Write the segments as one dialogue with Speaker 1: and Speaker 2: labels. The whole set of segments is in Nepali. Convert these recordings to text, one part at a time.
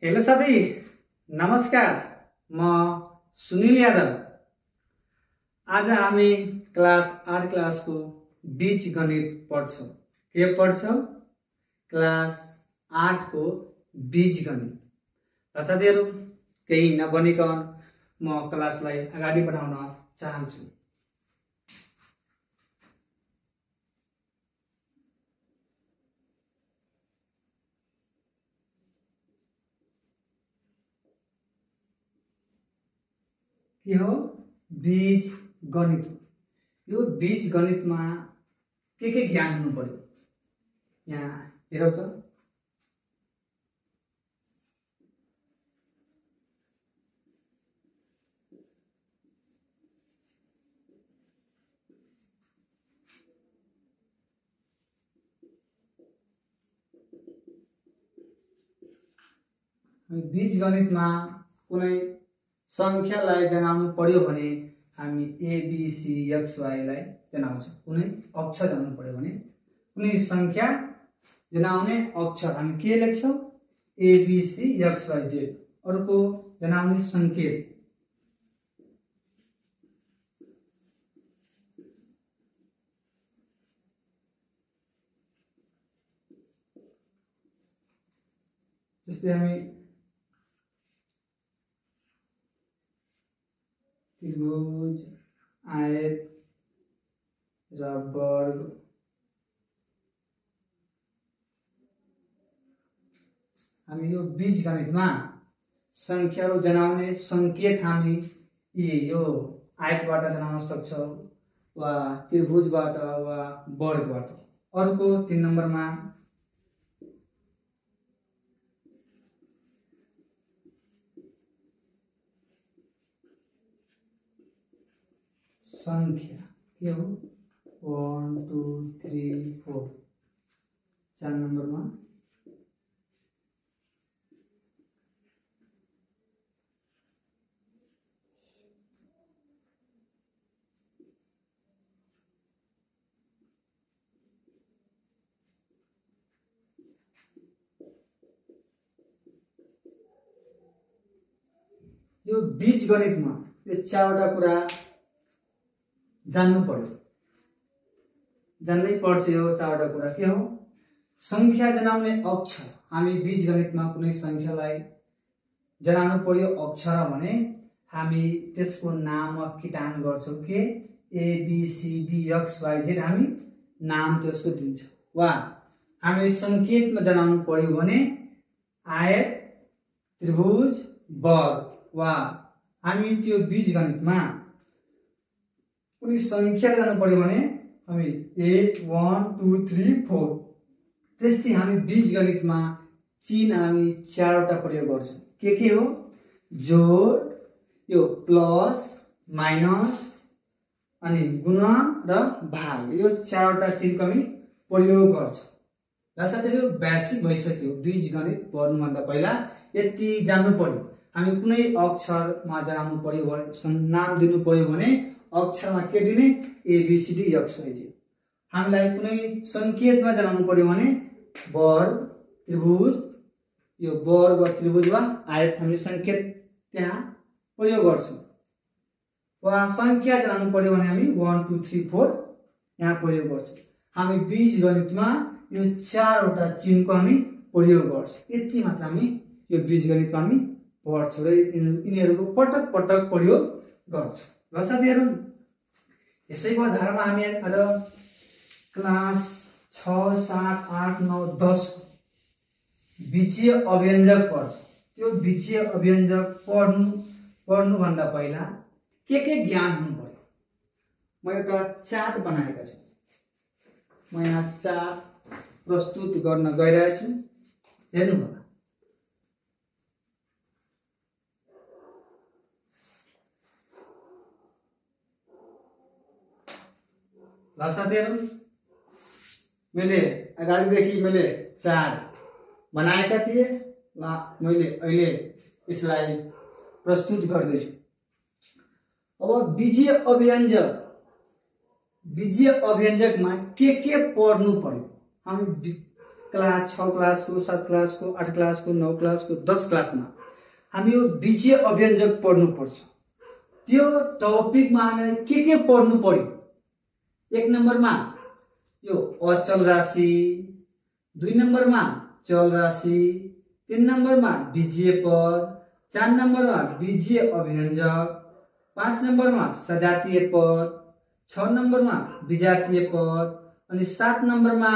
Speaker 1: हेलो साथी, नमस्कार। म सुनिल यादव। आज हामी क्लास 8 क्लासको बीजगणित पढ्छौं। के पढ्छौं? क्लास 8 को बीजगणित। र साथीहरु, केही नभनिकन म क्लासलाई अगाडि बढाउन चाहन्छु। के हो? बीजगणित। यो बीजगणितमा के ज्ञान हुनु पर्यो? यहाँ हेरौ त। बीजगणितमा कुनै संख्यालाई जनाउनु पर्यो भने हामी A B C X Y लाई जनाउँछौं। कुनै अक्षर जनाउनु पर्यो भने कुनै संख्या जनाउने अक्षर हामी के लेख्छौं? A B C X Y Z. अर्को जनाउने संकेत जस्तै हामी त्रिभुज, आयत र वर्ग हामी यो बीजगणितमा संख्याहरु जनाउने संकेत हामी यो आयतबाट जनाउन सक्छौं वा त्रिभुजबाट वा वर्गबाट। अर्को 3 नम्बरमा संख्या के हो? 1 2 3 4। 4 नम्बरमा यो बीजगणितमा यो 4वटा कुरा जान्नु पर्यो। जान्नै पर्छ यो 4वटा कुरा। के हो? संख्या जनाउने अक्षर। हामी बीजगणितमा कुनै संख्यालाई जनाउनु पर्यो अक्षर भने हामी त्यसको नाम किटान गर्छौं। के? A B C D X Y Z हामी नाम त्यसको दिन्छौं। वा हामी संकेतमा जनाउनु पर्यो भने आयत, त्रिभुज, वर्ग। वा हामी त्यो बीजगणितमा कुनै संख्या जान्नु पर्यो भने हामी 8 1 2 3 4। त्यस्तै हामी बीजगणितमा चिन्ह हामी 4वटा प्रयोग गर्छौं। के हो? जोड, यो प्लस, माइनस, अनि गुणन र भाग। यो 4वटा चिन्हको हामी प्रयोग गर्छौं। र साथीहरु, बेसिक भइसक्यो। बीजगणित पढ्नुभन्दा पहिला यति जान्नु पर्यो। हामी कुनै अक्षरमा जनाउनु पर्यो भने नाम दिनु पर्यो भने अक्षरमा के दिने? A B C D X Y Z. हामीलाई कुनै संकेतमा जनाउनु पर्यो भने वर्ग, त्रिभुज, यो वर्ग वा त्रिभुज वा आयत हामी संकेत त्यहाँ प्रयोग गर्छौं। वा संख्या जनाउनु पर्यो भने हामी 1 2 3 4 यहाँ प्रयोग गर्छौं। हामी बीजगणितमा यो 4वटा चिन्हको हामी प्रयोग गर्छौं। यति मात्र हामी यो बीजगणितमा हामी पढ्छौं र यिनीहरुको पटक पटक प्रयोग गर्छौं। र साथीहरु, यसैको आधारमा हामी आज क्लास 6 7 8 9 10 बीजीय अव्यञ्जक पढ्छौं। त्यो बीजीय अव्यञ्जक पढ्नु भन्दा पहिला के ज्ञान हुनु पर्यो? म एउटा चार्ट बनाएका छु। म यहाँ चार्ट प्रस्तुत गर्न गइरहेको छु। हेर्नु होला। ल साथीहरु, मैले अगाडिदेखि मैले चार्ट बनाएका थिए। ल मैले अहिले यसलाई प्रस्तुत गर्दैछु। अब बीजीय अव्यञ्जकमा के पढ्नु पर्यो? हामी क्लास 6 क्लासको 7 क्लासको 8 क्लासको 9 क्लासको 10 क्लासमा हामी यो बीजीय अव्यञ्जक पढ्नु पर्छ। त्यो टपिकमा हामीलाई के पढ्नु पर्यो? 1 नम्बरमा यो अचल राशि, 2 नम्बरमा चल राशि, 3 नम्बरमा बीजीय पद, 4 नम्बरमा बीजीय अभिव्यञ्जक, 5 नम्बरमा सजातीय पद, 6 नम्बरमा विजातीय पद अनि 7 नम्बरमा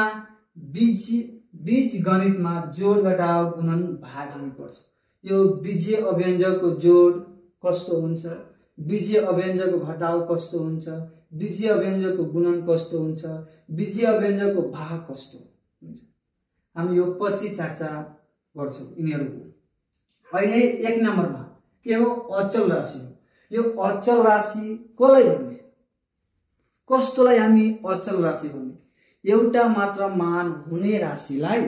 Speaker 1: बीज गणितमा जोड घटाव गुणन भाग हुनुपर्छ। यो बीजीय अभिव्यञ्जकको जोड कस्तो हुन्छ, बीजीय अभिव्यञ्जकको घटाव कस्तो हुन्छ, बीजीय अभिव्यञ्जकको गुणन कस्तो हुन्छ, बीजीय अभिव्यञ्जकको भाग कस्तो हुन्छ, हामी यो पछि चर्चा गर्छौं यिनीहरूको। अहिले 1 नम्बरमा के हो? अचल राशि। यो अचल राशि कसलाई भन्ने? कस्तोलाई हामी अचल राशि भन्ने? एउटा मात्र मान हुने राशिलाई,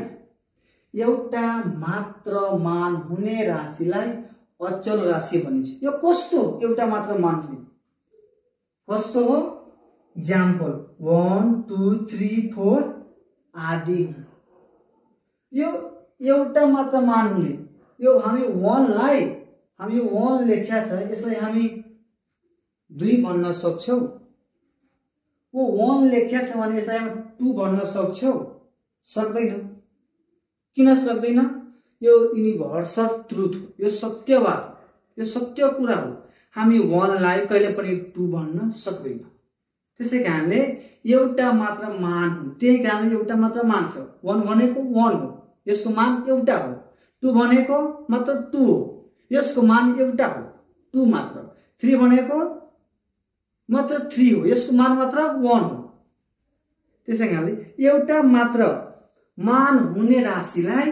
Speaker 1: एउटा मात्र मान हुने राशिलाई अचल राशि भनिन्छ। यो कस्तो एउटा मात्र मान हुने? कस्तो हो? एक्जाम्पल 1 2 3 4 आदि। यो एउटा मात्र मान हुने, यो हामी 1 लाई हामी यो 1 लेख्या छ, यसलाई हामी 2 भन्न सक्छौ। वो 1 लेख्या छ भने यसलाई हामी 2 भन्न सक्छौ? सक्दैन। किन सक्दैन? यो युनिभर्सल ट्रुथ हो, यो सत्यवाद हो, यो सत्य कुरा हो। हामी 1 लाई कहिले पनि 2 भन्न सक्दैन। त्यसै कारणले एउटा मात्र मान हो, त्यही कारणले एउटा मात्र मान छ। 1 भनेको 1 हो, यसको मान एउटा हो। 2 भनेको मात्र 2 हो, यसको मान एउटा हो, 2 मात्र। 3 भनेको मात्र 3 हो, यसको मान मात्र 1 हो। त्यसै कारणले एउटा मात्र मान हुने राशिलाई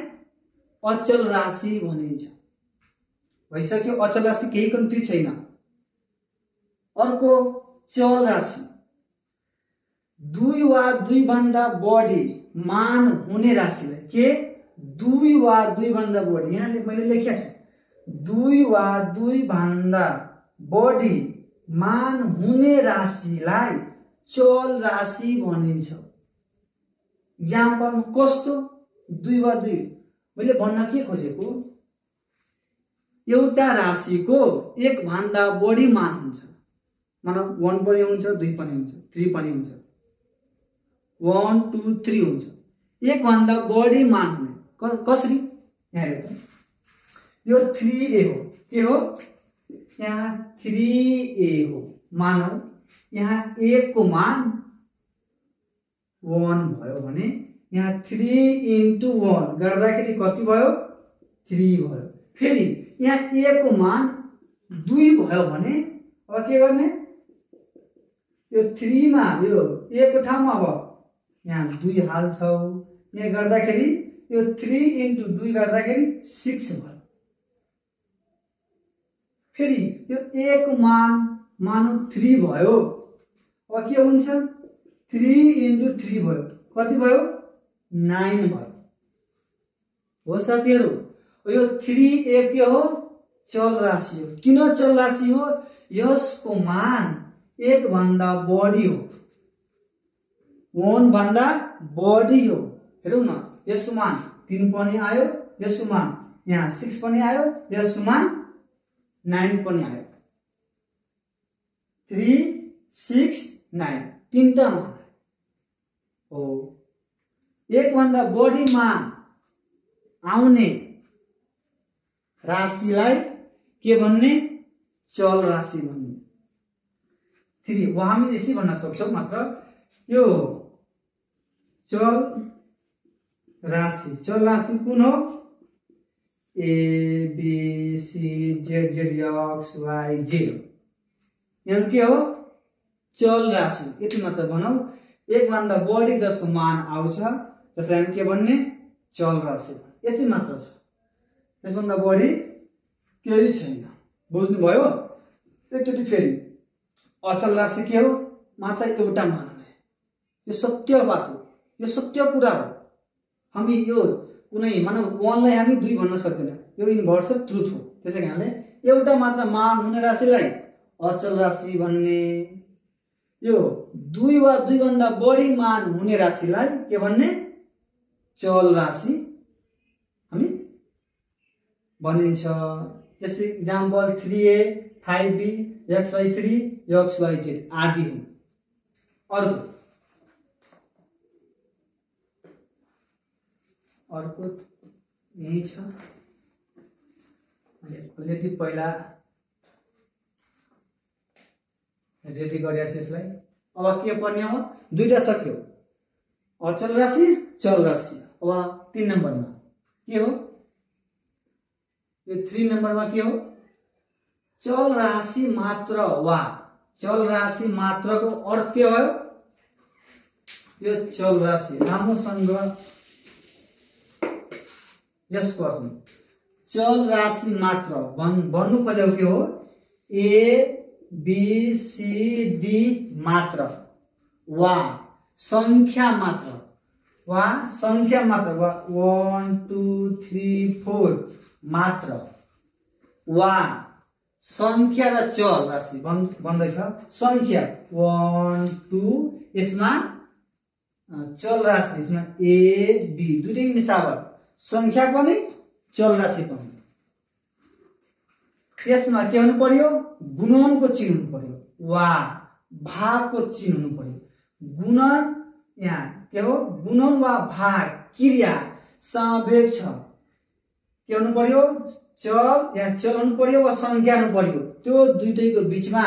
Speaker 1: अचल राशि भनिन्छ। भइसक्यो। अचल राशि केही कम्ती छैन। अर्को चल राशि, 2 वा 2 भन्दा बढी मान हुने राशिलाई के 2 वा 2 भन्दा बढी, यहाँले मैले लेखेको छु 2 वा 2 भन्दा बढी मान हुने राशिलाई चल राशि भनिन्छ। एक्जाम्पल कस्तो? 2 वा 2 मैले भन्न के खोजेको, एउटा राशिको 1 भन्दा बढी मान हुन्छ। मानौ 1 पनि हुन्छ, 2 पनि हुन्छ, 3 पनि हुन्छ, 1 2 3 हुन्छ। 1 भन्दा बढी मान हुने कसरी? यहाँ हेर्नु, यो 3a हो। के हो? यहाँ 3a हो। मानौ यहाँ a को मान 1 भयो भने यहाँ 3 into 1 गर्दाखेरि कति भयो? 3 भयो। फेरि यहाँ a को मान 2 भयो भने अब के गर्ने? यो 3 मा यो a को ठाउँमा अब यहाँ 2 हाल्छौ। यहाँ गर्दाखेरि यो 3 into 2 गर्दाखेरि 6 भयो। फेरि यो a को मान मानौ 3 भयो, अब के हुन्छ? 3 into 3 भयो, कति भयो? 9 भयो। हो साथीहरु, यो 3a के हो? चल राशि हो। किन चल राशि हो? यसको मान 1 भन्दा बढी हो, 1 भन्दा बढी हो। हेरौँ न, यसको मान 3 पनि आयो, यसको मान यहाँ 6 पनि आयो, यसको मान 9 पनि आयो। 3 6 9 तीनटा मान हो। 1 भन्दा बढी मान आउने राशिलाई के भन्ने? चल राशि भन्ने। 3 वहाँ हामी यसै भन्न सक्छौं मात्र। यो चल राशि, चल राशि कुन हो? a b c z z x y z यहाँ के हो? चल राशि। यति मात्र भनौं। 1 भन्दा बढी जसको मान आउँछ त्यसलाई हामी के भन्ने? चल राशि। यति मात्र छ, यसभन्दा बढी केही छैन। बुझ्नुभयो? एकचोटि फेरि, अचल राशि के हो? मात्र एउटा मान हुने। यो सत्यवाद हो, यो सत्य कुरा हो। हामी यो कुनै मानौ 1 लाई हामी 2 भन्न सक्दैन, यो युनिभर्सल ट्रुथ हो। त्यसै कारणले एउटा मात्र मान हुने राशिलाई अचल राशि भन्ने। यो 2 वा 2 भन्दा बढी मान हुने राशिलाई के भन्ने? चल राशि हामी भनिन्छ। जस्तै example 3a 5b x/3 xyz आदि हुन्। अर्को यही छ, अलरेडी पहिला रेडी गरेको छु यसलाई। अब के पर्ने हो, दुईटा सक्यो, अचल राशि चल राशि। अब 3 नम्बरमा के हो, यो 3 नम्बरमा के हो, चल राशि मात्र वा। चल राशि मात्रको अर्थ के भयो, यो चल राशि राम्रोसँग यसको अर्थ चल राशि मात्र भन्नु खोजेको के हो, ए बी सी डी मात्र वा संख्या मात्र, वा संख्या मात्र, वा 1 2 3 4 मात्र, वा संख्या र चल राशि भन्दैछ। संख्या 1 2 यसमा चल राशि, यसमा ए बी दुईटै मिसावट, संख्या पनि चल राशि पनि। यसमा के हुनु पर्यो, गुणनको चिन्ह हुनु पर्यो वा भागको चिन्ह हुनु पर्यो। गुणन यहाँ के हो, गुणन वा भाग क्रिया सापेक्ष के हुनु पर्यो, चल यहाँ चल हुनु पर्यो वा संख्या हुनु पर्यो। त्यो दुईटैको बीचमा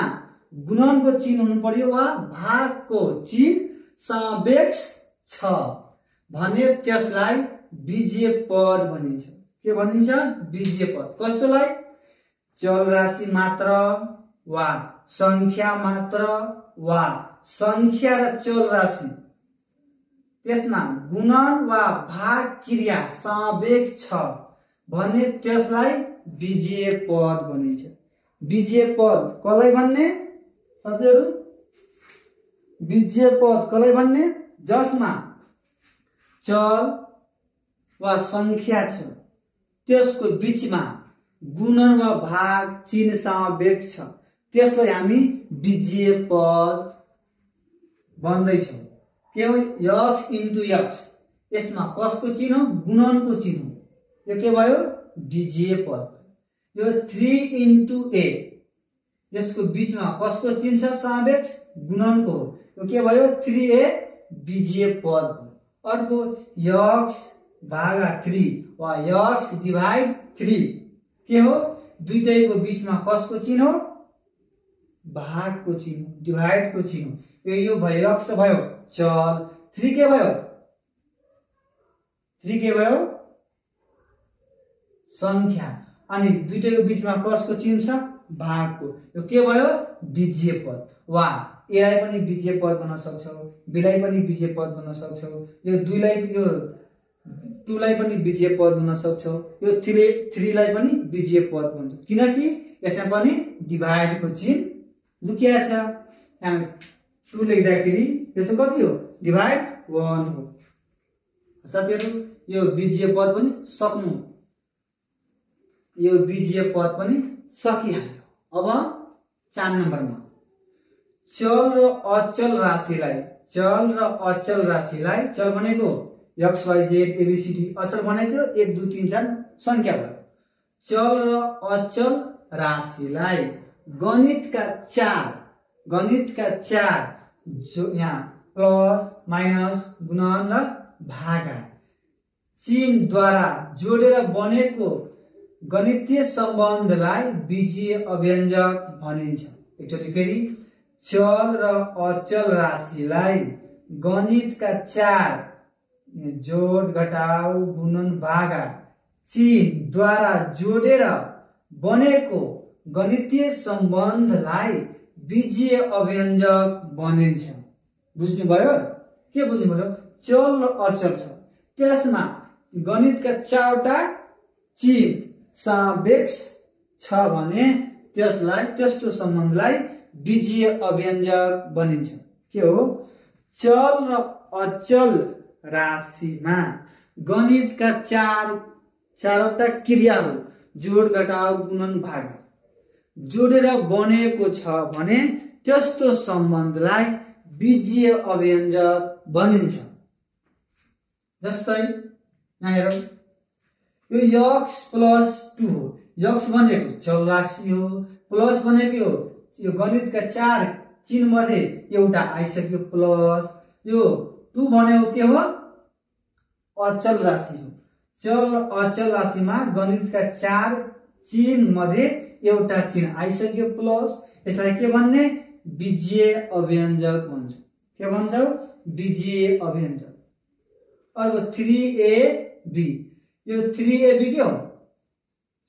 Speaker 1: गुणनको चिन्ह हुनु पर्यो वा भागको चिन्ह सापेक्ष छ भने त्यसलाई बीजीय पद भनिन्छ। के भनिन्छ, बीजीय पद। कस्तोलाई, चल राशि मात्र वा संख्या मात्र वा संख्या र चल राशि त्यसमा गुणन वा भाग क्रिया सापेक्ष छ भने त्यसलाई बीजीय पद भनिन्छ। बीजीय पद कसलाई भन्ने साथीहरु, बीजीय पद कसलाई भन्ने, जसमा चल वा संख्या छ त्यसको बीचमा गुणन वा भाग चिन्ह सापेक्ष छ, त्यसलाई हामी बीजीय पद भन्दैछौँ। के हो, x इन्टु x, यसमा कसको चिन्ह हो, गुणनको चिन्ह हो। यो के भयो, बीजीय पद। यो 3 इन्टु a, यसको बीचमा कसको चिन्ह छ, सापेक्ष गुणनको हो। यो के भयो, 3a बीजीय पद भयो। अर्को x भागा 3 वा x डिवाइड 3 के हो, दुईटैको बीचमा कसको चिन्ह हो, भागको चिन्ह, डिवाइडको चिन्ह। यो भयो x त भयो चल, 3 के भयो, 3 के भयो संख्या, अनि दुईटैको बीचमा कसको चिन्ह छ, भागको। यो के भयो, बीजीय पद। वा ए लाई पनि बीजीय पद बन्न सक्छौ, बी लाई पनि बीजीय पद बन्न सक्छौ, यो 2 लाई, यो 2 लाई पनि बीजीय पद बन्न सक्छौ, यो 3 लाई पनि बीजीय पद भन्छौ, किनकि यसमा पनि डिवाइडको चिन्ह लुकिएको छ। यहाँ 2 लेख्दाखेरि यो चाहिँ कति हो, डिवाइड 1 हो। साथीहरु यो बीजीय पद पनि सक्नु, यो बीजीय पद पनि सकिहाल्यो। अब 4 नम्बरमा चल र अचल राशिलाई, चल र अचल राशिलाई, चल भनेको x y z a b c d, अचल भनेको 1 2 3 4 संख्या भयो। चल र अचल राशिलाई गणितका चार जो यहाँ प्लस माइनस गुणन र भागा चिन्ह द्वारा जोडेर बनेको गणितीय सम्बन्धलाई बीजीय अभिव्यञ्जक भनिन्छ। एकचोटि फेरि, चल र अचल राशिलाई गणितका 4 जोड घटाउ गुणन भागा चिन्ह द्वारा जोडेर बनेको गणितीय सम्बन्धलाई बीजीय अभिव्यञ्जक भनिन्छ। बुझ्नुभयो, के बुझ्नुभयो, चल र अचल छ, त्यसमा गणितका 4 वटा चिन्ह सापेक्ष छ भने त्यसलाई, त्यस्तो सम्बन्धलाई बीजीय अभिव्यञ्जक भनिन्छ। के हो, चल र अचल राशिमा गणितका 4 वटा क्रियाहरू जोड घटाउ गुणन भागा जोडेर बनेको छ भने त्यस्तो सम्बन्धलाई बीजीय अभिव्यञ्जक भनिन्छ। जस्तै यहाँ हेरौँ, यो x प्लस 2 हो। x भनेको चल राशि हो, प्लस भनेको यो गणितका 4 चिन्ह मध्ये एउटा आइसक्यो प्लस, यो 2 भनेको के हो, अचल राशि हो। चल अचल राशिमा गणितका 4 चिन्ह मध्ये एउटा चिन्ह आइसक्यो प्लस, यसलाई के भन्ने, बीजीय अभिव्यञ्जक भन्छ। के भन्छ, बीजीय अभिव्यञ्जक। अर्को 3ab, यो 3ab के हो,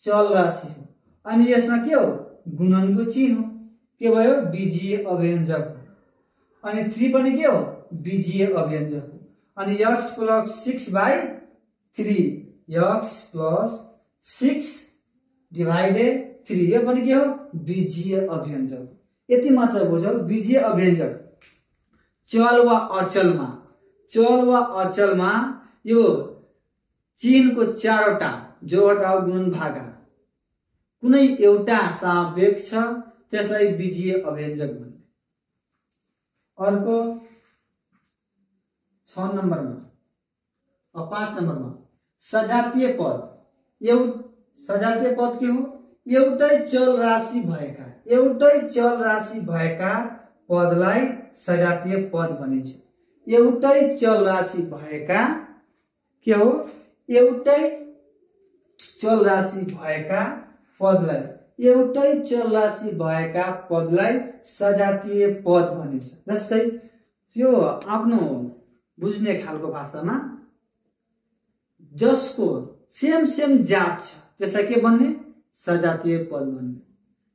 Speaker 1: चल राशि हो, अनि यसमा के हो, गुणनको चिन्ह हो, के भयो, बीजीय अभिव्यञ्जक हो। अनि 3 पनि के हो, बीजीय अभिव्यञ्जक हो। अनि x plus 6/3, x plus 6 divided 3, यो पनि के हो, बीजीय अभिव्यञ्जक। यति मात्र बुझौ, बीजीय अभिव्यञ्जक चल वा अचलमा, चल वा अचलमा यो चिन्हको 4 वटा जोड र गुणन भागा कुनै एउटा सापेक्ष छ, त्यसलाई बीजीय अभिव्यञ्जक भन्छ। अर्को 6 नम्बरमा, 5 नम्बरमा सजातीय पद। सजातीय पद के हो, एउटै चल राशि भएका पदलाई सजातीय पद भनिन्छ। एउटै चल राशि भएका के हो, एउटै चल राशि भएका पदलाई सजातीय पद भनिन्छ। जस्तै यो आफ्नो बुझ्ने खालको भाषामा जसको सेम जात छ त्यसलाई के भन्ने, सजातीय पद भन्ने।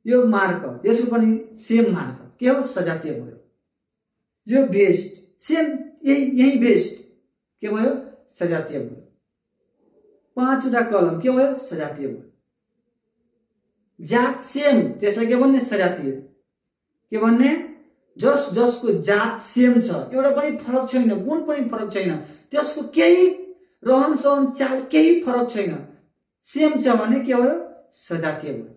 Speaker 1: यो मार्क, यसको पनि सेम मार्क, के हो, सजातीय भयो। यो भेस्ट, सेम यही भेस्ट, के भयो, सजातीय भयो। 5 वटा कलम, के भयो, सजातीय भयो। जात सेम, त्यसलाई के भन्ने, सजातीय। के भन्ने, जसको जात सेम छ, एउटा पनि फरक छैन, गुण पनि फरक छैन, त्यसको केही रहन सहन चाल केही फरक छैन, सेम छ भने के भयो, सजातीय भयो।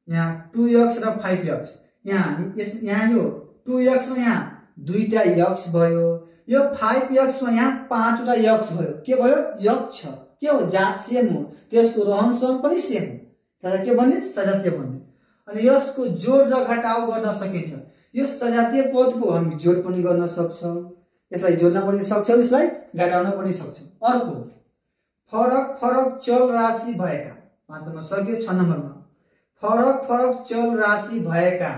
Speaker 1: यहाँ 2x र 5x, यहाँ यो 2x मा यहाँ 2टा x भयो, यो 5x मा यहाँ 5 वटा x भयो, के भयो, x छ, के हो, जात सेम हो, त्यसको रहन सहन पनि सेम हो, त्यसलाई के भन्ने, सजातीय भन्ने। अनि यसको जोड र घटाउ गर्न सकिन्छ। यो सजातीय पदको हामी जोड पनि गर्न सक्छौं, यसलाई जोड्न पनि सक्छौं, यसलाई घटाउन पनि सक्छौं। अर्को फरक चल राशि भएका, 5 नम्बर सक्यो। 6 नम्बरमा फरक चल राशि भएका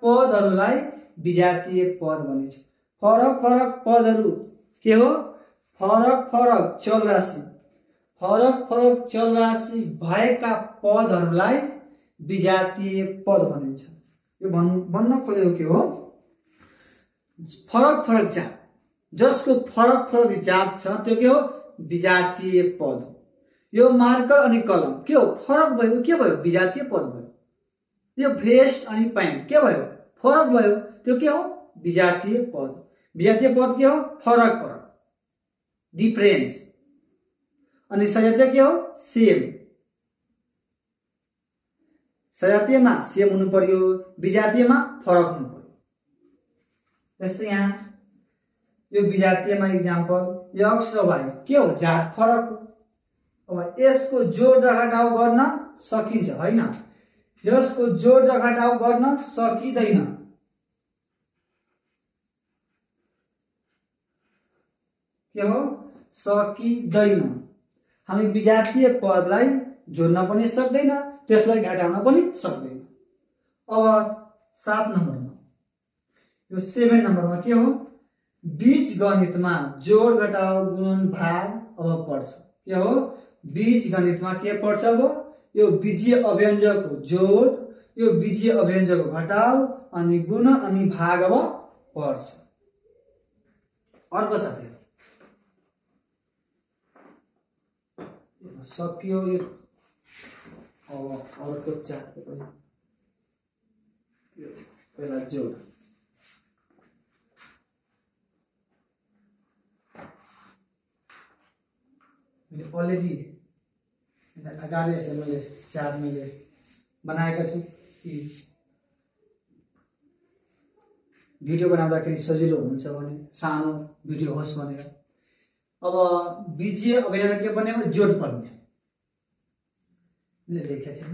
Speaker 1: पदहरूलाई विजातीय पद भनिन्छ। फरक पदहरू के हो, फरक चल राशि भएका पदहरूलाई विजातीय पद भनिन्छ। यो भन्न खोजेको के हो, फरक जात, जसको फरक जात छ त्यो के हो, विजातीय पद हो। यो मार्कर अनि कलम के हो, फरक भयो, के भयो, विजातीय पद भयो। यो भेस्ट अनि प्यान्ट के भयो, फरक भयो, त्यो के हो, विजातीय पद। विजातीय पद के हो, फरक डिफरेन्स। अनि सजातीय के हो, सेम। सजातीयमा सेम हुनु पर्यो, विजातीयमा फरक हुनु पर्यो। जस्तै यहाँ यो विजातीयमा इक्जाम्पल, x र y के हो, जात फरक हो। अब यसको जोड र घटाउ गर्न सकिन्छ हैन, यसको जोड र घटाउ गर्न सकिदैन। के हो, सकिदैन। हामी विजातीय पदलाई जोड्न पनि सक्दैन, त्यसलाई घटाउन पनि सक्दैन। अब 7 नम्बरमा, यो 7 नम्बरमा के हो, बीज गणितमा जोड घटाउ गुणन भाग अब पर्छ। के हो, बीज गणितमा के पर्छ, अब यो बीजीय अभिव्यञ्जकको जोड, यो बीजीय अभिव्यञ्जकको घटाउ अनि गुण अनि भाग अब पर्छ। अर्को साथी सक्यो यो, अब अर्को चार्ट पनि पहिला जोड। अलरेडी अगाडि मैले चार्ट बनाएका छु कि भिडियो बनाउँदाखेरि सजिलो हुन्छ भने सानो भिडियो होस् भनेर। अब बीजीय अवयव के बन्यो जोड पर्ने लेखेको छैन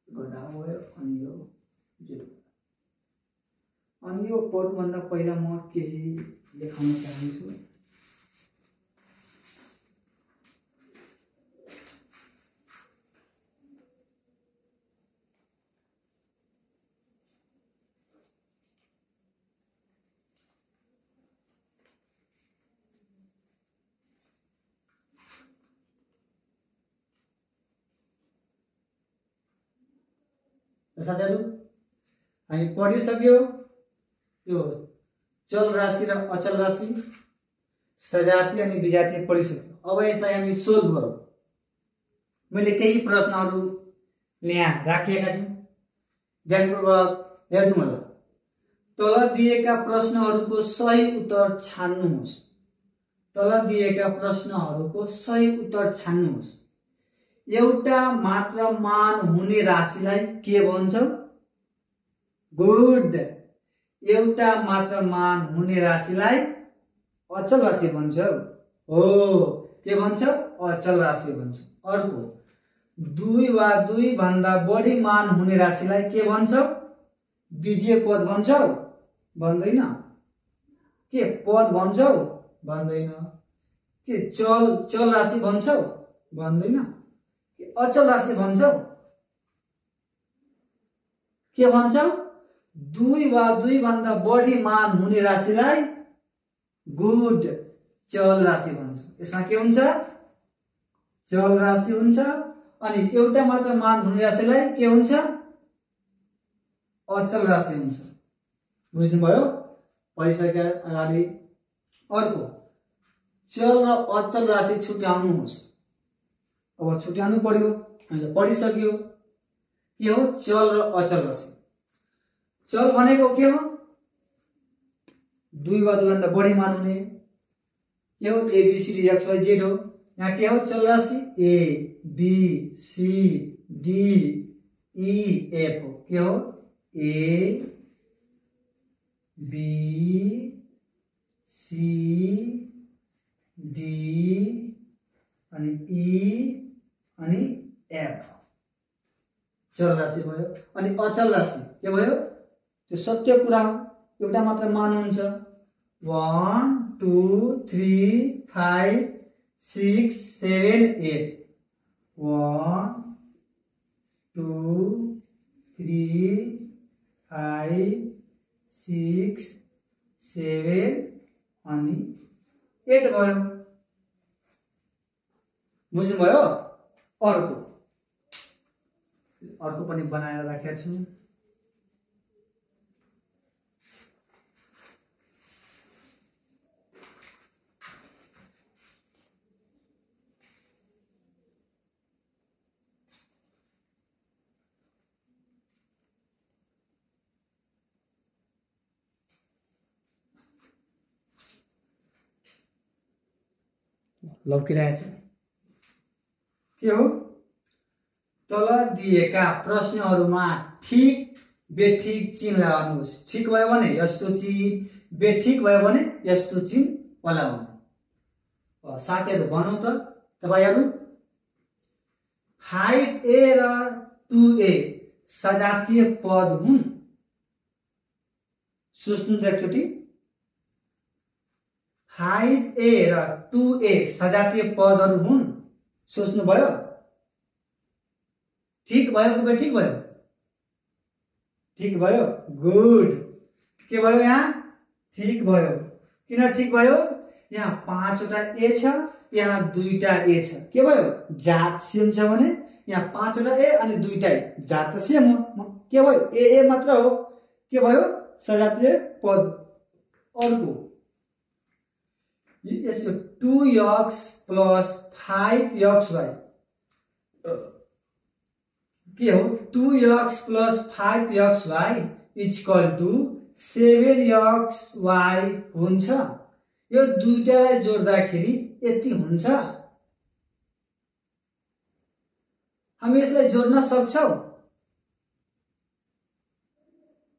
Speaker 1: गर्दा भयो अनि यो जोड। अनि यो पढ्नुभन्दा पहिला म केही लेखाउन चाहन्छु। साथीहरु हामी पढिसक्यो यो चल राशि र अचल राशि सजातीय अनि विजातीय पढिसक्यो। अब यसलाई हामी सोल्भ गरौँ। मैले केही प्रश्नहरू यहाँ राखेका छु, ध्यानपूर्वक हेर्नु होला। तल दिएका प्रश्नहरूको सही उत्तर छान्नुहोस्। तल दिएका प्रश्नहरूको सही उत्तर छान्नुहोस्। एउटा मात्र मान हुने राशिलाई के भन्छ? गुड। एउटा मात्र मान हुने राशिलाई अचल राशि भन्छ। हो, के भन्छ? अचल राशि भन्छ। अर्को, दुई वा दुई भन्दा बढी मान हुने राशिलाई के भन्छ? बीजीय पद भन्छ। भन्दैन। के पद भन्छ? भन्दैन। के चल राशि भन्छ? भन्दैन। अचल राशि भन्छ। के भन्छ? दुई वा दुई भन्दा बढी मान हुने राशिलाई गुड चल राशि भन्छ। यसमा के हुन्छ? चल राशि हुन्छ। अनि एउटा मात्र मान हुने राशिलाई के हुन्छ? अचल राशि हुन्छ। बुझ्नुभयो? पढिसके अगाडि अर्को, चल र अचल राशि छुट्याउनुहोस्। अब छुट्याउनु पर्यो। हामीले पढिसक्यो के हो चल र अचल राशि। चल भनेको के हो? दुई वा दुई भन्दा बढी मान हुने। के हो? A B C D X Y Z हो। यहाँ के हो? चल राशि A B C D E F हो। के हो? ए बी सी डी अनि ई अनि एफ चल राशि भयो। अनि अचल राशि के भयो? त्यो सत्य कुरा हो। एउटा मात्र मान हुन्छ। 1 2 3 5 6 7 8 1 2 3 5 6 7 अनि 8 भयो। बुझ्नुभयो? अर्को पनि बनाएर राखेको छु। लौकिरहेछ। के हो? तल दिएका प्रश्नहरूमा ठिक बेठिक चिन्ह लगाउनुहोस्। ठिक भयो भने यस्तो चिन्ह, बेठिक भयो भने यस्तो चिन्ह लगाउनु। साथीहरु भनौँ त तपाईहरु 5a र 2a सजातीय पद हुन्। सोच्नु त एकचोटि। 5a र 2a सजातीय पदहरू हुन्। सोच्नु भयो? ठीक भयो कि बेठिक भयो? ठीक भयो। गुड। के भयो यहाँ? ठीक भयो। किन ठीक भयो? यहाँ 5 वटा ए छ, यहाँ 2 टा ए छ। के भयो? जात सेम छ भने यहाँ 5 वटा ए अनि 2 टा ए, जात त सेम हो। के भयो? ए मात्र हो। के भयो? सजातीय पद। अर्को, यसको 2x + 5xy के हो? 2x + 5xy = 7xy हुन्छ। यो दुईटालाई जोड्दाखेरि यति हुन्छ। हामी यसलाई जोड्न सक्छौं?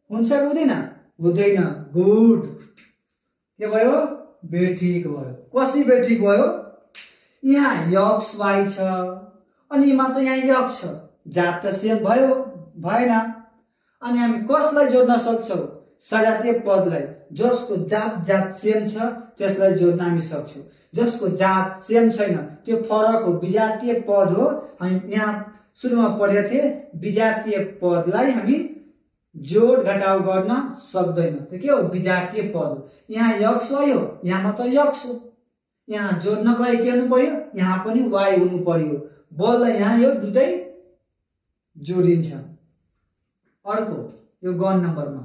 Speaker 1: हुन्छ कि हुँदैन? हुँदैन। गुड। के भयो? बेठिक भयो। कसरी बेठिक भयो? यहाँ यक्स वाई छ अनि मात्र यहाँ यक्स छ, जात त सेम भयो भएन। अनि हामी कसलाई जोड्न सक्छौं? सजातीय पदलाई। जसको जात सेम छ त्यसलाई जोड्न हामी सक्छौं। जसको जात सेम छैन त्यो फरक हो, विजातीय पद हो। हामी यहाँ सुरुमा पढेका थिए विजातीय पदलाई हामी जोड घटाउ गर्न सक्दैन। त्यो के हो? विजातीय पद हो। यहाँ यक्स वाई हो, यहाँ मात्र यक्स हो। यहाँ जोड्नको लागि के हुनु पर्यो? यहाँ पनि वाई हुनु पर्यो। बललाई यहाँ यो दुटै जोडिन्छ। अर्को यो गन नम्बरमा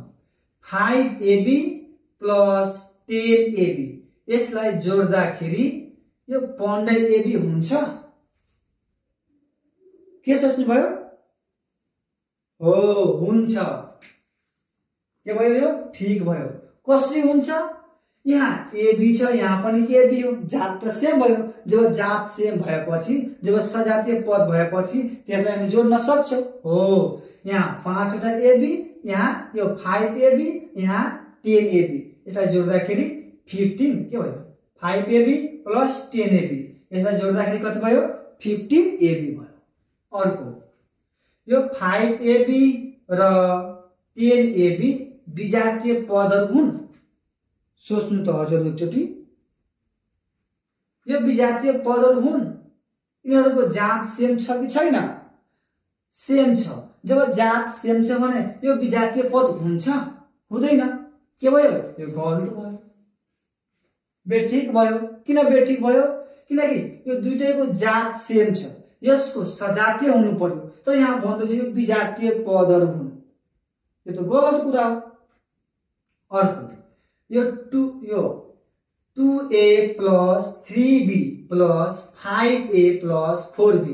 Speaker 1: 5ab प्लस 10ab, यसलाई जोड्दाखेरि यो 15ab हुन्छ। के सोच्नु भयो? हो, हुन्छ। के भयो? यो ठीक भयो। कसरी हुन्छ? यहाँ एबी छ, यहाँ पनि एबी हो, जात त सेम भयो। जब जात सेम भएपछि, जब सजातीय पद भएपछि त्यसलाई हामी जोड्न सक्छौं। हो, यहाँ 5 वटा एबी, यहाँ यो 5ab, यहाँ 10ab, यसलाई जोड्दाखेरि 15 के भयो? 5ab प्लस 10ab, यसलाई जोड्दाखेरि कति भयो? 15ab भयो। अर्को यो 5ab र 10ab विजातीय पदहरू हुन्। सोच्नु त हजुर एकचोटि। यो विजातीय पदहरू हुन्, यिनीहरूको जात सेम छ कि छैन? सेम छ। जब जात सेम छ भने यो विजातीय पद हुन्छ? हुँदैन। के भयो? यो गलत भयो, बेठिक भयो। किन बेठिक भयो? किनकि यो दुईटैको जात सेम छ, यसको सजातीय हुनु पर्यो। तर यहाँ भन्दैछ यो विजातीय पदहरू हुन्, यो त गलत कुरा हो। अर्को यो 2a plus 3b plus 5a plus 4b,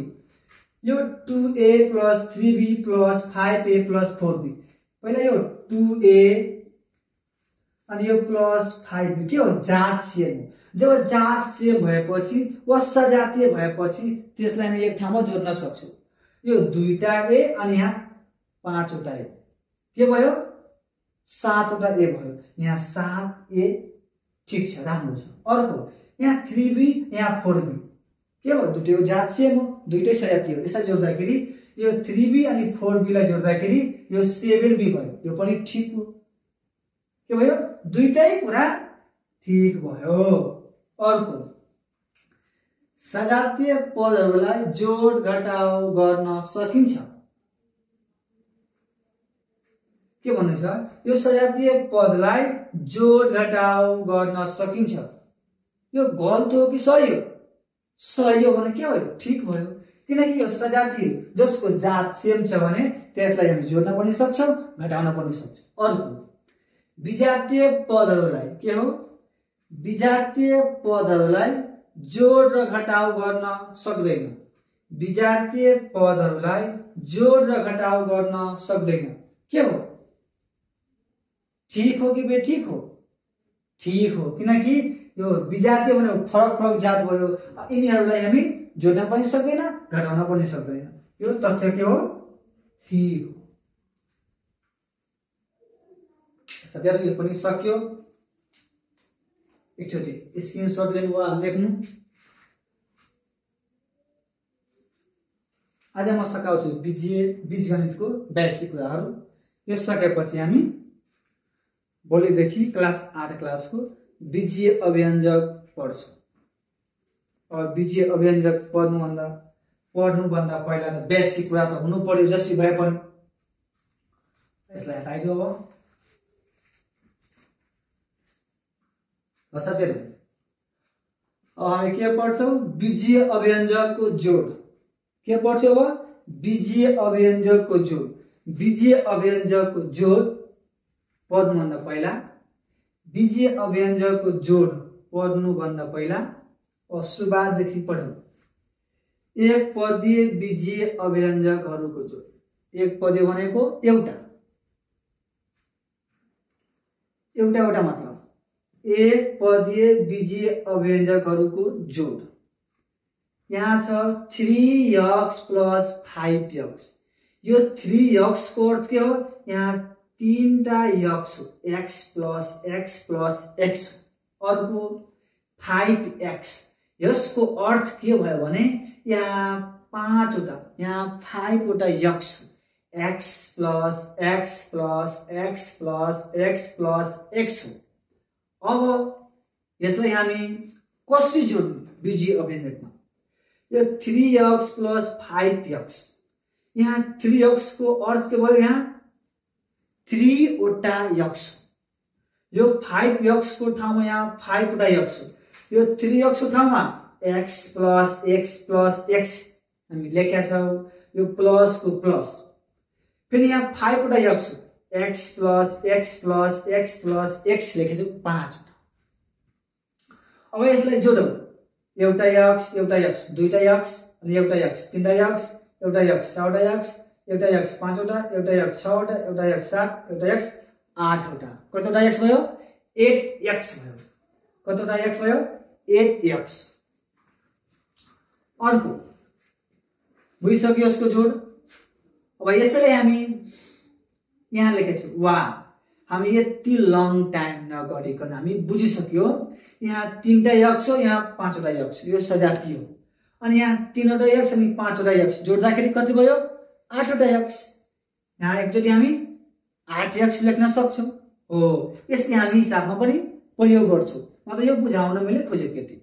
Speaker 1: यो 2a plus 3b plus 5a plus 4b। पहिला यो 2a अनि यो प्लस 5b के हो? जात सेम हो। जब जात सेम भएपछि वा सजातीय भएपछि त्यसलाई हामी एक ठाउँमा जोड्न सक्छौं। यो 2टा a अनि यहाँ 5 वटा a, के भयो? 7 वटा a भयो। यहाँ 7a ठीक छ, राम्रो छ। अर्को यहाँ 3b, यहाँ 4b, के भयो? दुईटैको जात सेम हो, दुईटै सजातीय हो। यसलाई जोड्दाखेरि यो 3b अनि 4b लाई जोड्दाखेरि यो 7b भयो, यो पनि ठीक हो। के भयो? दुईटै कुरा ठीक भयो। अर्को सजातीय पदहरूलाई जोड घटाउ गर्न सकिन्छ। के भन्दैछ? यो सजातीय पदलाई जोड घटाउ गर्न सकिन्छ। यो गलत हो कि सही हो? सही हो भने के भयो? ठीक भयो। किनकि यो सजातीय, जसको जात सेम छ भने त्यसलाई हामी जोड्न पनि सक्छौं, घटाउन पनि सक्छौं। अर्को विजातीय पदहरूलाई के हो? विजातीय पदहरूलाई जोड र घटाउ गर्न सक्दैन। विजातीय पदहरूलाई जोड र घटाउ गर्न सक्दैन। के हो? ठीक हो कि बेठिक हो? ठीक हो। किनकि यो विजातीय भनेको फरक फरक जात भयो, यिनीहरूलाई हामी जोड्न पनि सक्दैन, घटाउन पनि सक्दैन। यो तथ्य के हो? ठीक हो। साथीहरु यो पनि सक्यो। एकचोटि स्क्रिनशट लिनु वा लेख्नु। आज म सकाउँछु बीजगणितको बेसिक कुराहरू। यो सकेपछि हामी भोलिदेखि क्लास 8 क्लासको बीजीय अभिव्यञ्जक पढ्छौं। अब बीजीय अभिव्यञ्जक पढ्नुभन्दा पहिला त बेसिक कुरा त हुनु पर्यो, जसरी भए पनि। यसलाई हटाइदियो। अब साथीहरु अब हामी के पढ्छौं? बीजीय अभिव्यञ्जकको जोड। के पढ्छौं अब? बीजीय अभिव्यञ्जकको जोड। बीजीय अभिव्यञ्जकको जोड पढ्नुभन्दा पहिला, बीजीय अभिव्यञ्जकको जोड पढ्नुभन्दा पहिला सुरुवातदेखि पढौं। एक पदीय बीजीय अभिव्यञ्जकहरूको जोड। एक पदीय भनेको एउटा मात्र। एक पदीय बीजीय अभिव्यञ्जकहरूको जोड। यहाँ छ 3x + 5x। यो 3x को अर्थ के हो? यहाँ तीनटा यक्स हो, x plus x plus x हो। अर्को 5x, यसको अर्थ के भयो भने यहाँ 5वटा, यहाँ 5वटा यक्स हो, x plus x plus x plus x plus x हो। अब यसलाई हामी कसरी जोड्नु बीजीय अभिव्यञ्जकमा? यो 3x प्लस 5x, यहाँ 3x को अर्थ के भयो? यहाँ 3वटा x हो। यो 5x को ठाउँमा यहाँ 5वटा x हो। यो 3x को ठाउँमा x प्लस x हामी लेखेका छौं। यो प्लस को प्लस, फेरि यहाँ 5वटा x हो, x plus x plus x लेखेको छु 5वटा। अब यसलाई जोडौं, एउटा x, दुईटा x, अनि एउटा x, तीनटा x, एउटा x, चारवटा x, एउटा x, 5वटा, एउटा x, 6वटा, एउटा x, 7, एउटा x, 8वटा। कतिवटा x भयो? 8x भयो। कतिवटा x भयो? 8x। अर्को बुझिसक्यो यसको जोड। अब यसैले हामी यहाँ लेखेको छु वा, हामी यति लङ टाइम नगरिकन हामी बुझिसक्यो। यहाँ 3टा x हो, यहाँ 5वटा x, यो सजाती हो। अनि यहाँ 3वटा x अनि 5वटा x जोड्दाखेरि कति भयो? 8वटा x। यहाँ एकचोटि हामी 8x लेख्न सक्छौं हो। यसले हामी हिसाबमा पनि प्रयोग गर्छौं। म त यो बुझाउन मैले खोजेको यति।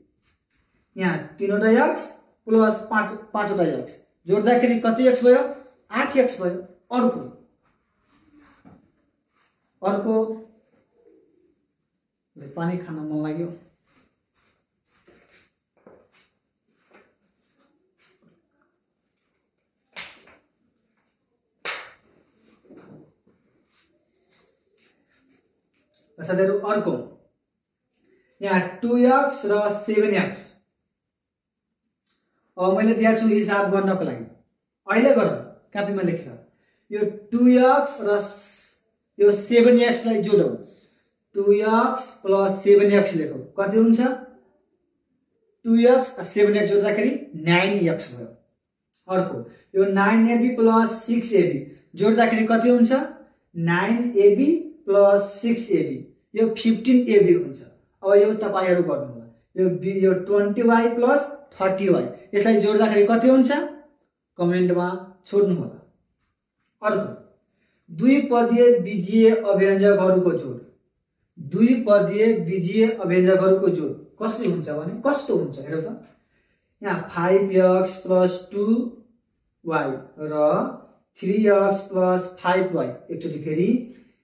Speaker 1: यहाँ 3वटा x प्लस 5वटा x जोड्दाखेरि कति x भयो? 8x भयो। अर्को पानी खान मन लाग्यो। साथीहरु अर्को यहाँ 2x र 7x। अब मैले दिएको छु हिसाब गर्नको लागि, अहिले गर कपीमा लेखेर। यो 2x र यो 7x लाई जोडौ। 2x प्लस 7x लेखौ, कति हुन्छ? 2x र 7x जोड्दाखेरि 9x भयो। अर्को यो 9ab प्लस 6ab जोड्दाखेरि कति हुन्छ? 9ab प्लस 6ab, यो 15ab हुन्छ। अब यो तपाईहरु गर्नु होला। यो 20y प्लस 30y, यसलाई जोड्दाखेरि कति हुन्छ? कमेन्टमा छोड्नु होला। अर्को द्विपदीय बीजीय अभिव्यञ्जकहरुको जोड। द्विपदीय बीजीय अभिव्यञ्जकहरुको जोड कसरी हुन्छ भने कस्तो हुन्छ हेरौ त। यहाँ 5x प्लस 2y र 3x प्लस 5y, एकचोटि फेरि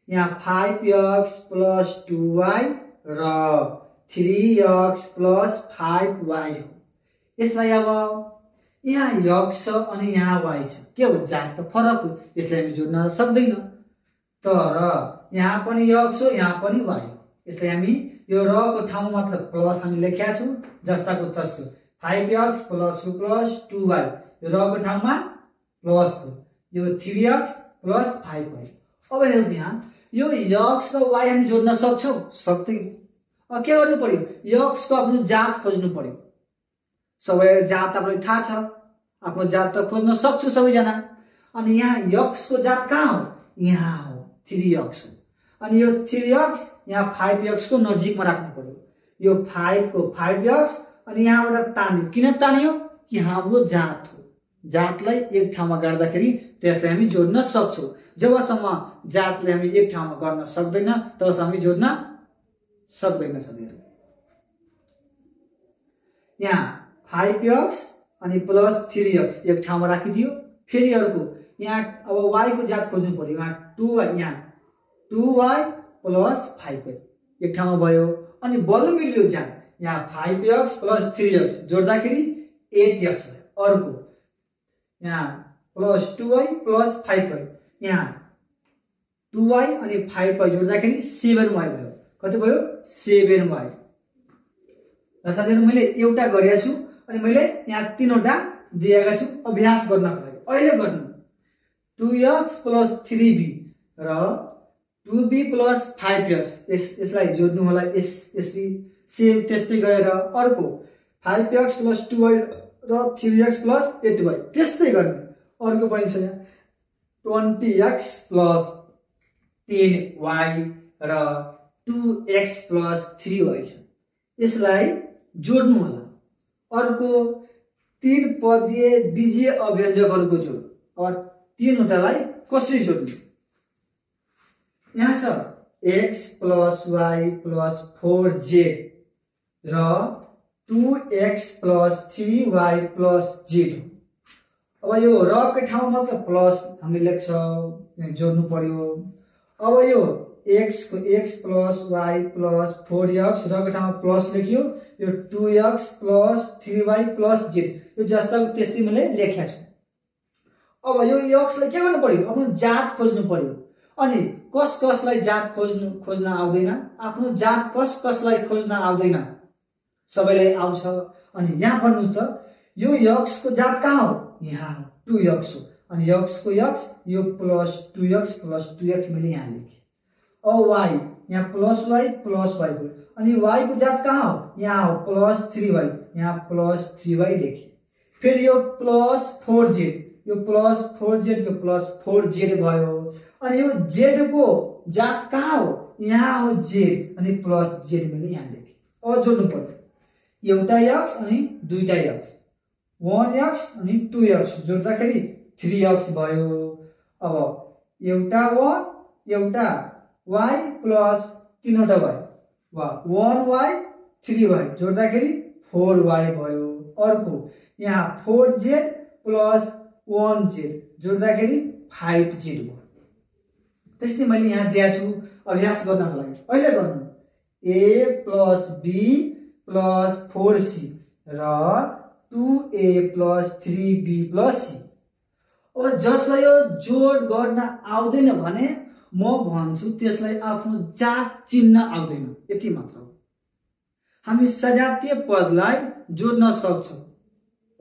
Speaker 1: यहाँ 5x प्लस 2y र 3x प्लस 5y हो। यसलाई अब यहाँ x छ अनि यहाँ y छ, के हो? जात त फरक हो, यसलाई हामी जोड्न सक्दैन। तर यहाँ पनि x हो, यहाँ पनि y हो। यसलाई हामी यो र को ठाउँमा मतलब प्लस हामी लेखेका छौं, जस्ताको तस्तो 5x प्लस 2 प्लस 2y, यो र को ठाउँमा प्लस हो, यो 3x प्लस 5y। अब हेर्नु त्यहाँ यो x र y हामी जोड्न सक्छौं? सक्दैन। अब के गर्नु पर्यो? x को आफ्नो जात खोज्नु पर्यो। सबैलाई जात तपाईलाई थाहा छ, आफ्नो जात त खोज्न सक्छु सबैजना। अनि यहाँ x को जात कहाँ हो? यहाँ हो, 3x हो। अनि यो 3x यहाँ 5x को नजिकमा राख्नु पर्यो। यो 5 को 5x अनि यहाँबाट तान्यो। किन तान्यो? कि हाम्रो जात हो। जातलाई एक ठाउँमा गाड्दाखेरि त्यसलाई हामी जोड्न सक्छौं। जबसम्म जातलाई हामी एक ठाउँमा गर्न सक्दैन तबसम्म हामी जोड्न सक्दैन साथीहरु। यहाँ 5x अनि प्लस 3x एक ठाउँमा राखिदियो। फेरि अर्को यहाँ अब y को जात खोज्नु पर्यो। यहाँ 2y, यहाँ 2y प्लस 5y एक ठाउँमा भयो। अनि बल मिल्यो जात, यहाँ 5x प्लस 3x जोड्दाखेरि 8x भयो। अर्को यहाँ प्लस 2y प्लस 5y, यहाँ 2y अनि 5y जोड्दाखेरि 7y भयो। कति भयो? 7y। र साथीहरु मैले एउटा गरेको छु अनि मैले यहाँ 3वटा दिएका छु अभ्यास गर्नको लागि। अहिले गर्नु 2x प्लस 3b र 2b प्लस 5x, यसलाई जोड्नु होला। यसरी सेम त्यस्तै गरेर अर्को 5x प्लस 2y र 3x प्लस 8y त्यस्तै गर्ने। अर्को पनि छ यहाँ 20x प्लस 10y र 2x + 3y छ। यसलाई जोड्नु होला। अर्को 3 पदीय बीजीय अभिव्यञ्जकहरूको जोड। अब तीनवटालाई कसरी जोड्नु? यहाँ छ x + y + 4z र 2x + 3y + z। अब यो र को ठाउँमा मात्र प्लस हामीले लेख्छौं, जोड्नु पर्यो। अब यो x को x + y + 4x र को ठाउँमा प्लस लेख्यो, यो 2x + 3y + z यो जस्ताको त्यस्तै मैले लेखेको छु। अब यो x लाई के गर्नु पर्यो? आफ्नो जात खोज्नु पर्यो। अनि कसलाई जात खोज्न आउँदैन? आफ्नो जात कसलाई खोज्न आउँदैन? सबैलाई आउँछ। अनि यहाँ भन्नुस् त यो x को जात कहाँ हो? यहाँ 2x हो। अनि x को x यो प्लस 2x + 2x मैले यहाँ लेखेँ। अब y यहाँ प्लस y + y भयो। अनि y को जात कहाँ हो? यहाँ हो प्लस 3y, यहाँ प्लस 3y लेखेँ। फिर यो प्लस 4z, यो प्लस 4z को प्लस 4z भयो। अनि यो z को जात कहाँ हो? यहाँ हो z, अनि प्लस z मैले यहाँ लेखेँ। अब जोड्नु पर्यो। एउटा x अनि दुईटा x, 1x अनि 2x जोड्दाखेरि 3x भयो। अब एउटा 1 एउटा y प्लस तीनवटा y, 1y 3y जोड्दाखेरि 4y भयो। अर्को यहाँ 4z प्लस 1z जोड्दाखेरि 5z भयो। त्यस्तै मैले यहाँ दिएको छु अभ्यास गर्नको लागि। अहिले गर्नु a + b + 4c र 2a + 3b + c। अब जसलाई यो जोड गर्न आउँदैन भने म भन्छु त्यसलाई आफ्नो जात चिन्न आउँदैन, यति मात्र हो। हामी सजातीय पदलाई जोड्न सक्छौं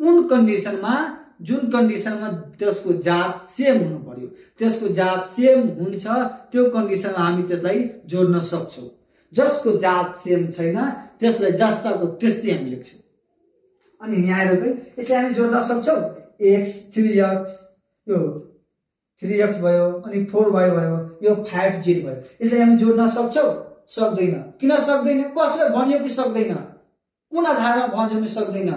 Speaker 1: कुन कन्डिसनमा? जुन कन्डिसनमा त्यसको जात सेम हुनु पर्यो। त्यसको जात सेम हुन्छ त्यो कन्डिसनमा हामी त्यसलाई जोड्न सक्छौं। जसको जात सेम छैन त्यसलाई जस्ताको त्यस्तै हामी लेख्छौं। अनि यहाँ आएर चाहिँ यसलाई हामी जोड्न सक्छौं। x 3x यो 3x भयो, अनि 4y भयो, यो 5z भयो। यसलाई हामी जोड्न सक्छौं? सक्दैन। किन सक्दैन? कसले भन्यो कि सक्दैन? कुन आधारमा भन्छौं सक्दैन?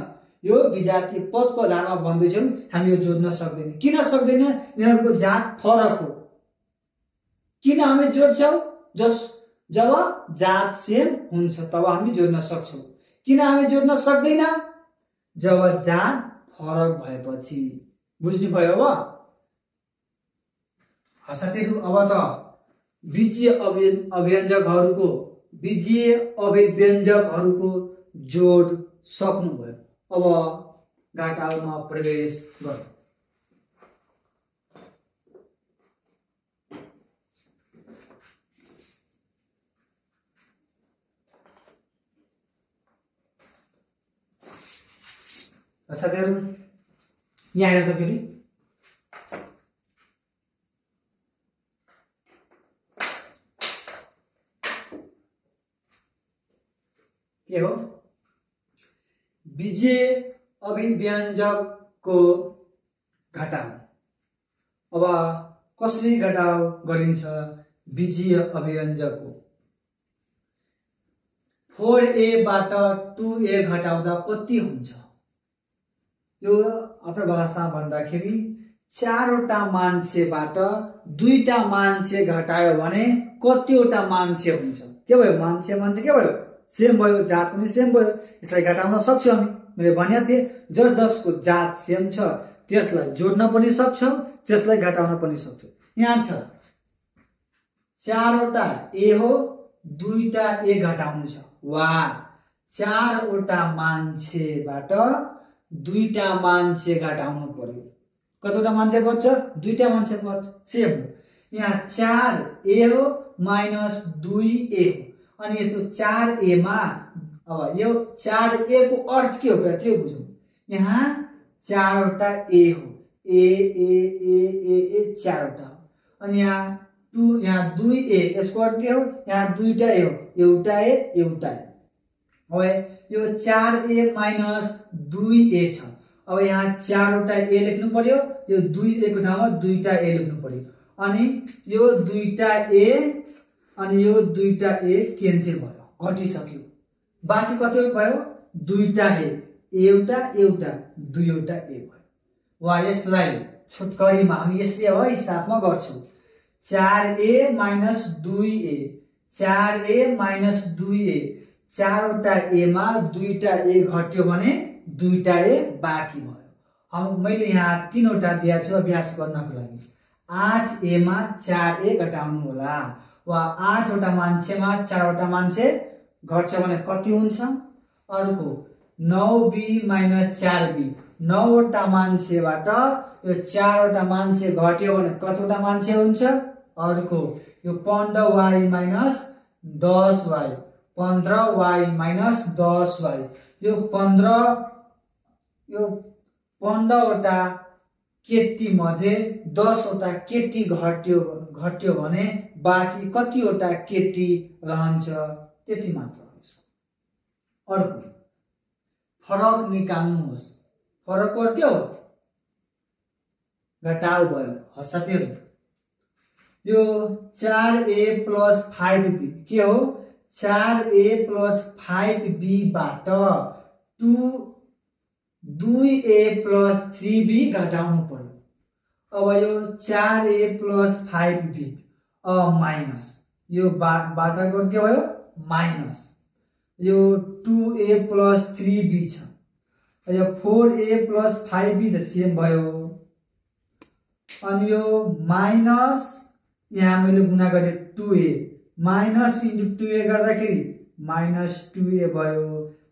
Speaker 1: यो विजातीय पदको आधारमा भन्दैछौं हामी यो जोड्न सक्दैन। किन सक्दैन? यिनीहरूको जात फरक हो। किन हामी जोड्छौं? जब जात सेम हुन्छ तब हामी जोड्न सक्छौं। किन हामी जोड्न सक्दैन? जब जात फरक भएपछि। बुझ्नु भयो? अब साथीहरु, अब त बीजीय अभिव्यञ्जकहरूको जोड सक्नुभयो। अब घटाउमा प्रवेश गरौँ। साथीहरु, यहाँ हेर्नु त फेरि के हो? बीजीय अभिव्यञ्जकको घटाउ। अब कसरी घटाउ गरिन्छ बीजीय अभिव्यञ्जकको? 4a बाट 2a घटाउँदा कति हुन्छ? यो आफ्नो भाषामा भन्दाखेरि 4 वटा मान्छेबाट 2टा मान्छे घटायो भने कतिवटा मान्छे हुन्छ? के भयो? मान्छे के भयो? सेम भयो, जात पनि सेम भयो। यसलाई घटाउन सक्छौं हामी। मैले भनेको थिएँ जसको जात सेम छ त्यसलाई जोड्न पनि सक्छौं, त्यसलाई घटाउन पनि सक्छौं। यहाँ छ 4 वटा a हो, 2टा a घटाउनु छ, वा 4 वटा मान्छेबाट 2टा मान्छे घटाउनु पर्यो। कतिवटा मान्छे बच्छ? 2टा मान्छे बच्छ, सेम हो। यहाँ 4a हो माइनस 2a हो। अनि यसो 4a मा अब यो 4a को अर्थ के हो त्यो बुझौं। यहाँ 4 वटा a हो, a 4 वटा हो। अनि यहाँ 2a, यसको अर्थ के हो? यहाँ 2टा a हो, एउटा a एउटा a। अब यो 4a माइनस 2a छ। अब यहाँ 4 वटा a लेख्नु पर्यो, यो 2a को ठाउँमा 2टा a लेख्नु पर्यो। अनि यो दुईटा ए अनि यो दुईटा ए क्यान्सल भयो, घटिसक्यो। बाँकी कति भयो? दुईटा ए, एउटा एउटा दुईवटा ए भयो। वा यसलाई छोटकरीमा हामी यसले अब हिसाबमा गर्छौं। 4a minus 2a, 4a minus 2a, चारवटा ए मा दुईटा ए घट्यो भने दुईटा ए बाँकी भयो। मैले यहाँ तीनवटा दिएको छु अभ्यास गर्नको लागि। 8a मा 4a घटाउनु होला, वा 8 वटा मान्छेमा 4 वटा मान्छे घट्छ भने कति हुन्छ? अर्को 9b माइनस 4b, 9 वटा मान्छेबाट यो 4 वटा मान्छे घट्यो भने कतिवटा मान्छे हुन्छ? अर्को यो 15y minus 10y, 15y minus 10y, यो 15 वटा केटी मध्ये 10 वटा केटी घट्यो भने बाँकी कतिवटा केटी रहन्छ? त्यति मात्र हो। अर्को फरक निकाल्नुहोस्। फरक को के हो? घटाउ भयो, हस्तातिर। यो 4a प्लस 5b के हो? 4a प्लस 5b बाट 2a प्लस 3b घटाउनु पर्यो। अब यो 4a प्लस 5b माइनस यो बाटाको के भयो? माइनस यो 2a प्लस 3b छ। यो 4a प्लस 5b त सेम भयो। अनि यो माइनस यहाँ मैले गुणा गरे 2a, माइनस इन्टु 2a गर्दाखेरि माइनस 2a भयो,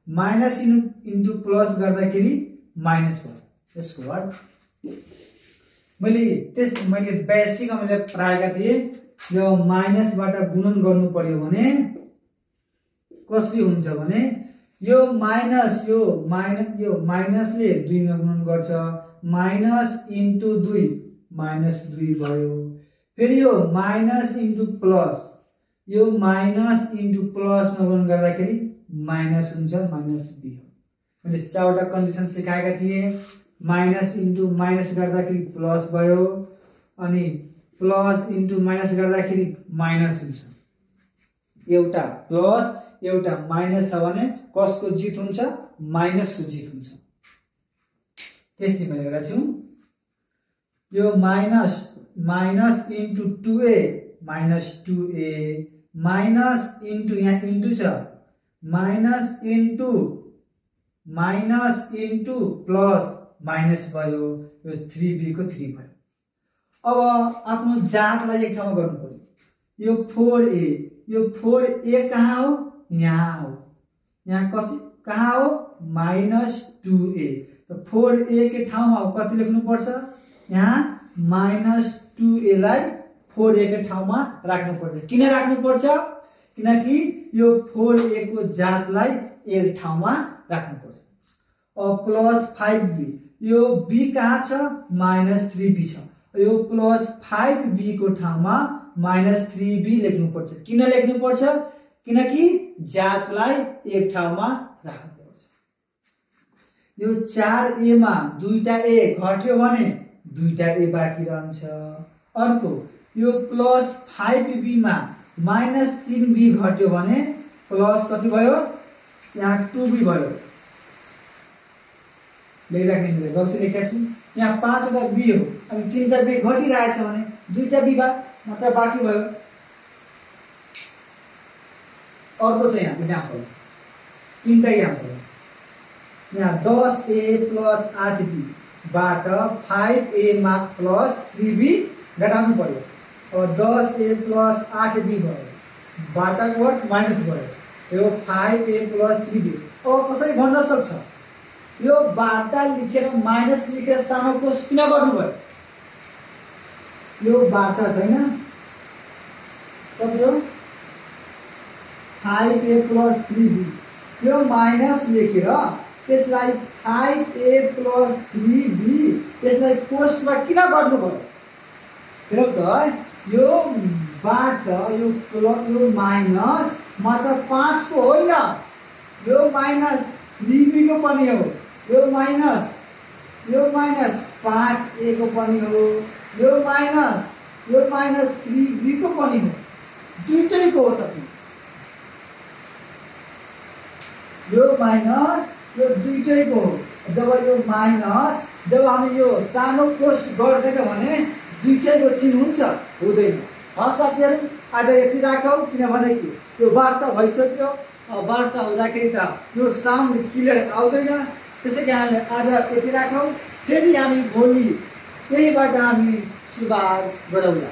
Speaker 1: माइनस इन्टु प्लस गर्दाखेरि माइनस भयो। यसको अर्थ मैले बेसिकमा मैले पढाएका थिए, यो माइनसबाट गुणन गर्नु पर्यो भने कसरी हुन्छ भने यो माइनसले 2 मा गुणन गर्छ, माइनस इन्टु 2 माइनस 2 भयो। फेरि यो माइनस इन्टु प्लस, यो माइनस इन्टु प्लस मा गुणन गर्दाखेरि माइनस हुन्छ, माइनस b हो। मैले 4 वटा कन्डिसन सिकाएका थिए। माइनस इन्टु माइनस गर्दाखेरि प्लस भयो, अनि प्लस इन्टु माइनस गर्दाखेरि माइनस हुन्छ। एउटा प्लस एउटा माइनस छ भने कसको जित हुन्छ? माइनसको जित हुन्छ। त्यसै मैले गरेका छु। यो minus into 2a minus 2a, minus into यहाँ इन्टु छ, माइनस इन्टु प्लस माइनस भयो, यो 3b को 3 भयो। अब आफ्नो जातलाई एक ठाउँमा गर्नु पर्यो। यो 4a, यो 4a कहाँ हो? यहाँ हो। यहाँ कहाँ हो? Minus 2a। तो 4a के ठाउँमा कति लेख्नु पर्छ? यहाँ माइनस 2a लाई 4a के ठाउँमा राख्नु पर्छ। किन राख्नु पर्छ? किनकि यो 4a को जातलाई एक ठाउँमा राख्नु पर्छ। अब प्लस 5b, यो b कहाँ छ? माइनस 3b छ। यो प्लस 5b को ठाउँमा माइनस 3b लेख्नु पर्छ। किन लेख्नु पर्छ? किनकि जातलाई एक ठाउँमा राख्नु पर्छ। यो 4a मा दुईटा a घट्यो भने दुईटा a बाँकी रहन्छ। अर्को यो प्लस 5b मा माइनस 3b घट्यो भने प्लस कति भयो? यहाँ 2b भयो। लेखिराख्ने मैले गल्ती लेखेको छु। यहाँ 5 वटा b हो अनि 3टा b घटिरहेछ भने दुईटा b मात्र बाँकी भयो। अर्को छ यहाँ इक्जाम्पल 3टा इक्जाम्पल। यहाँ 10a प्लस 8b बाट 5a मा प्लस 3b घटाउनु पर्यो। अब 10a प्लस 8b भयो, बाटाको अर्थ माइनस भयो। यो 5a प्लस 3b। अब कसरी भन्न सक्छ? यो बाटा लेखेर माइनस लेखेर सानो कोष किन गर्नु भयो? यो बाटा छैन, कति हो? 5a plus 3b। यो माइनस लेखेर त्यसलाई 5a प्लस 3b त्यसलाई कोष्टमा किन गर्नु भयो? हेरौ त, यो बाट यो माइनस मात्र 5 को होइन, यो माइनस 3b को पनि हो, यो माइनस 5a को पनि हो, यो माइनस यो -3b को पनि हो, दुईटैको हो साथी। यो माइनस यो दुईटैको हो। जब यो माइनस, जब हामी यो सानो कोष्ट गर्दैनौँ भने दुईटैको चिन्ह हुन्छ, हुँदैन। हस् साथीहरू, आज यति राखौँ, किनभने कि यो वर्षा भइसक्यो। वर्षा हुँदाखेरि त यो साउन्ड क्लियर आउँदैन, त्यसै कारणले आज यति राखौँ। फेरि हामी भोलि यहीबाट हामी सुरुवात गरौँला।